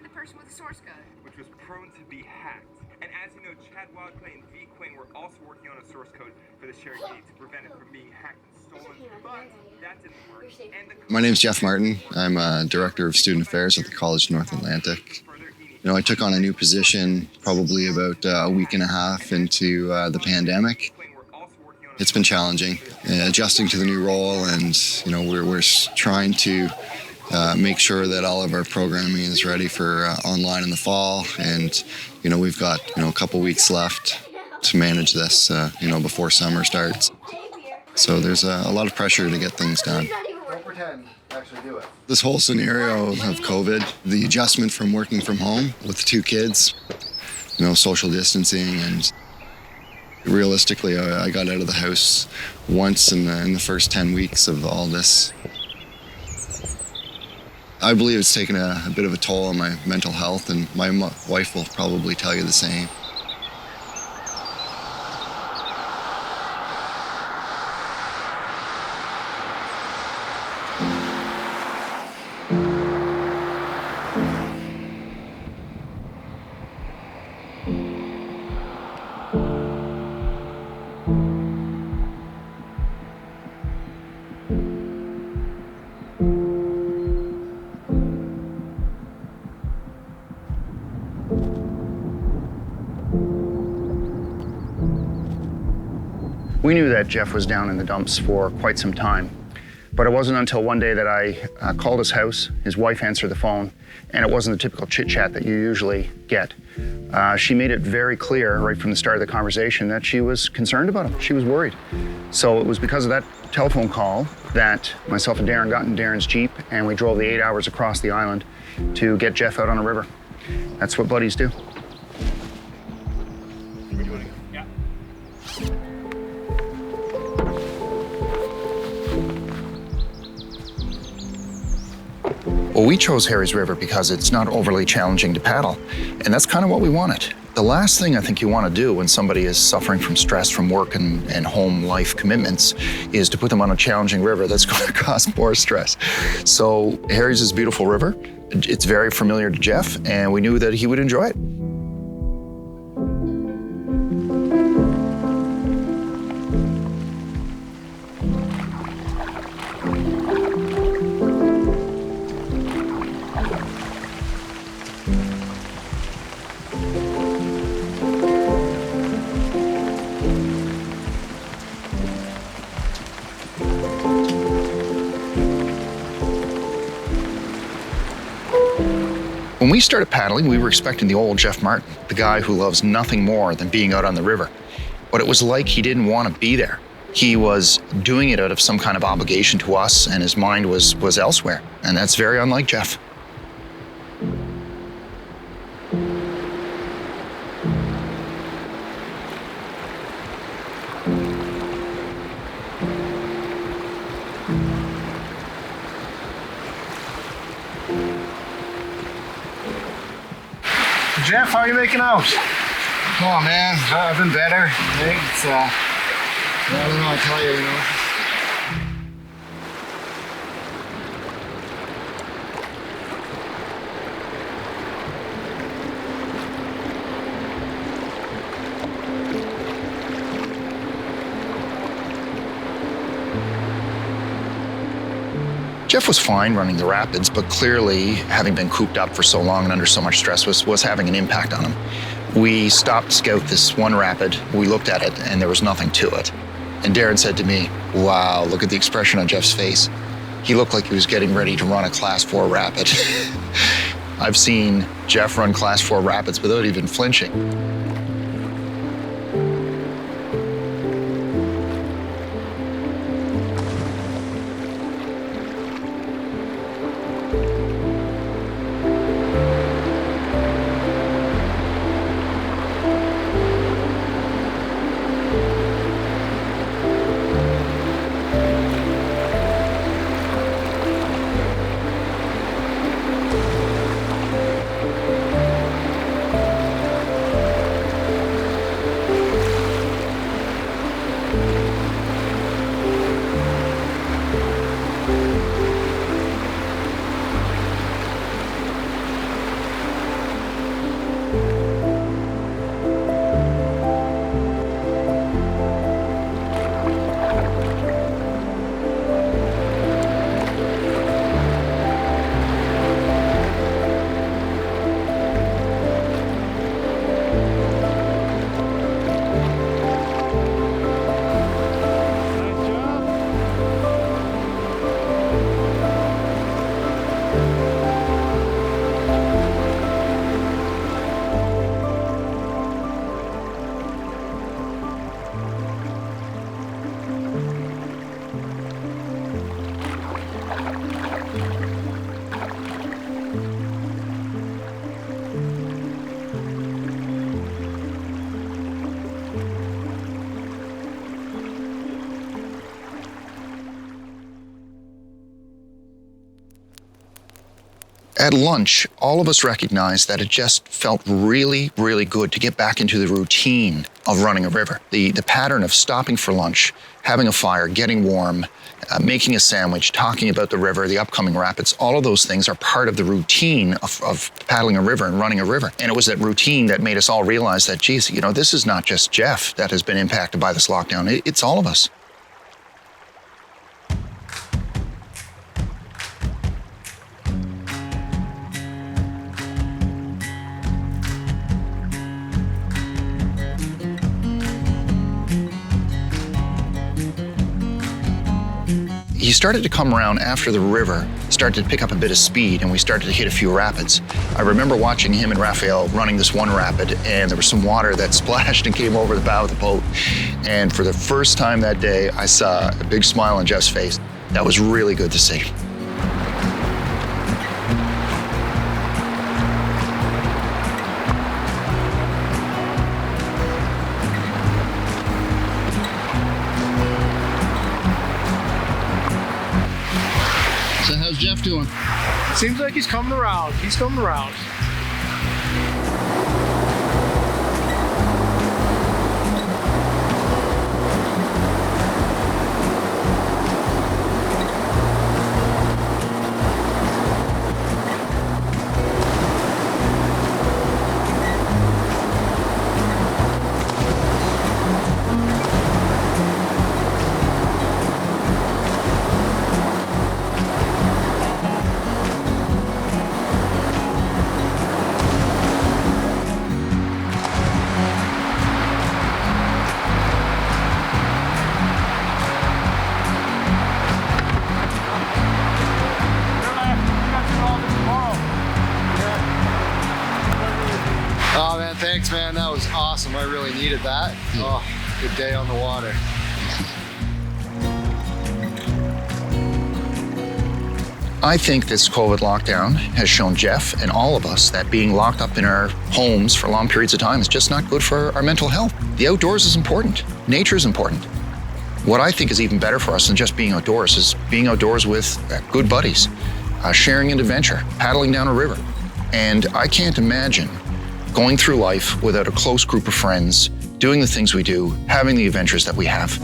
the person with the source code, which was prone to be hacked. And as you know, Chad Wildclay and V Quang were also working on a source code for the shared key to prevent it from being hacked and stolen, but that didn't work. My name's Jeff Martin. I'm a Director of Student Affairs at the College of North Atlantic. I took on a new position probably about a week and a half into the pandemic. It's been challenging, adjusting to the new role, and we're trying to make sure that all of our programming is ready for online in the fall, and we've got a couple weeks left to manage this before summer starts. So there's a lot of pressure to get things done. Don't pretend, actually do it. This whole scenario of COVID, the adjustment from working from home with the two kids, social distancing, and realistically, I got out of the house once in the first 10 weeks of all this. I believe it's taken a bit of a toll on my mental health, and my wife will probably tell you the same. We knew that Jeff was down in the dumps for quite some time, but it wasn't until one day that I called his house. His wife answered the phone, and it wasn't the typical chit-chat that you usually get. She made it very clear right from the start of the conversation that she was concerned about him. She was worried. So it was because of that telephone call that myself and Darren got in Darren's Jeep, and we drove the 8 hours across the island to get Jeff out on a river. That's what buddies do. Well, we chose Harry's River because it's not overly challenging to paddle, and that's kind of what we wanted. The last thing I think you want to do when somebody is suffering from stress from work and home life commitments is to put them on a challenging river that's going to cause more stress. So Harry's is a beautiful river. It's very familiar to Jeff, and we knew that he would enjoy it. When we started paddling, we were expecting the old Jeff Martin, the guy who loves nothing more than being out on the river. But it was like he didn't want to be there. He was doing it out of some kind of obligation to us, and his mind was elsewhere. And that's very unlike Jeff. Jeff, how are you making out? Oh man, I've been better. It's, I don't know what to tell you, Jeff was fine running the rapids, but clearly, having been cooped up for so long and under so much stress was having an impact on him. We stopped to scout this one rapid. We looked at it, and there was nothing to it. And Darren said to me, "Wow, look at the expression on Jeff's face." He looked like he was getting ready to run a Class 4 rapid. I've seen Jeff run Class 4 rapids without even flinching. At lunch, all of us recognized that it just felt really, really good to get back into the routine of running a river. The pattern of stopping for lunch, having a fire, getting warm, making a sandwich, talking about the river, the upcoming rapids, all of those things are part of the routine of paddling a river and running a river. And it was that routine that made us all realize that, geez, you know, this is not just Jeff that has been impacted by this lockdown, it's all of us. He started to come around after the river started to pick up a bit of speed and we started to hit a few rapids. I remember watching him and Raphael running this one rapid, and there was some water that splashed and came over the bow of the boat. And for the first time that day, I saw a big smile on Jeff's face. That was really good to see. So how's Jeff doing? Seems like he's coming around. He's coming around. Oh man, thanks man, that was awesome. I really needed that. Oh, good day on the water. I think this COVID lockdown has shown Jeff and all of us that being locked up in our homes for long periods of time is just not good for our mental health. The outdoors is important. Nature is important. What I think is even better for us than just being outdoors is being outdoors with good buddies, sharing an adventure, paddling down a river. And I can't imagine going through life without a close group of friends, doing the things we do, having the adventures that we have.